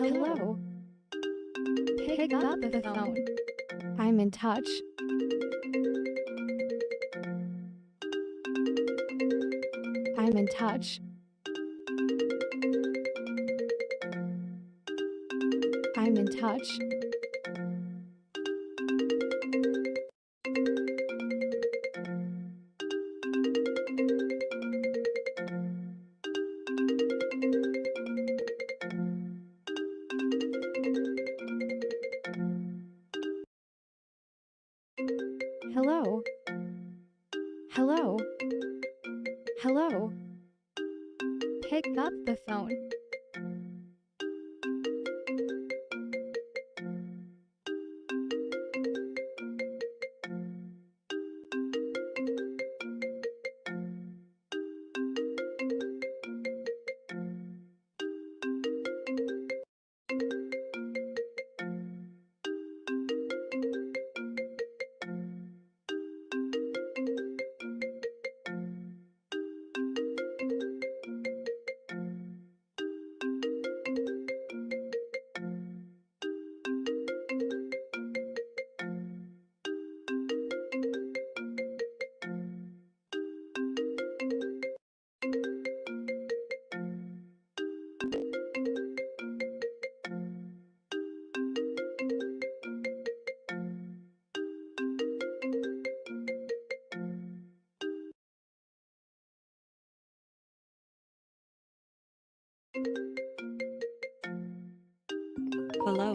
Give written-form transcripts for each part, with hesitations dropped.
Hello. Pick up the phone. I'm in touch. I'm in touch. I'm in touch. Hello. Hello. Hello. Pick up the phone. Hello.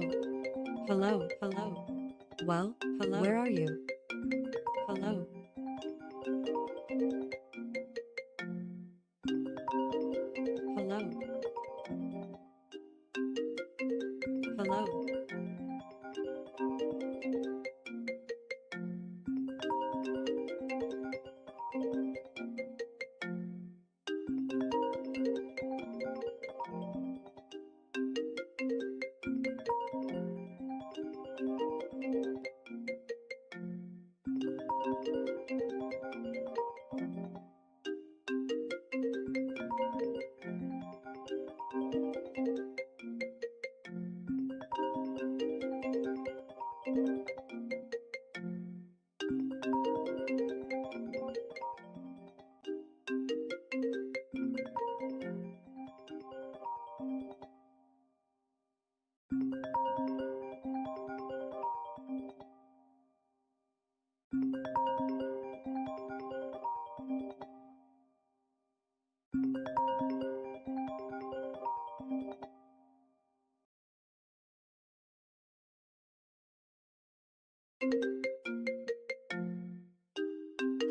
Hello. Hello. Well, hello. Where are you? Hello. Hello. Hello.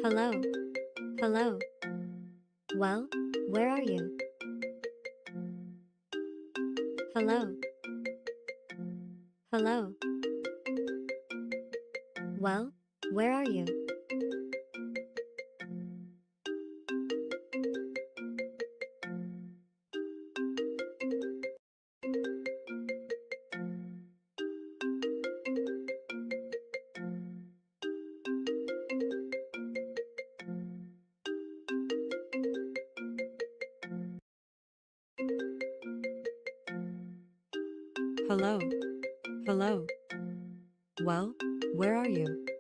Hello. Hello. Well, where are you? Hello. Hello. Well, where are you? Hello. Hello. Well, where are you?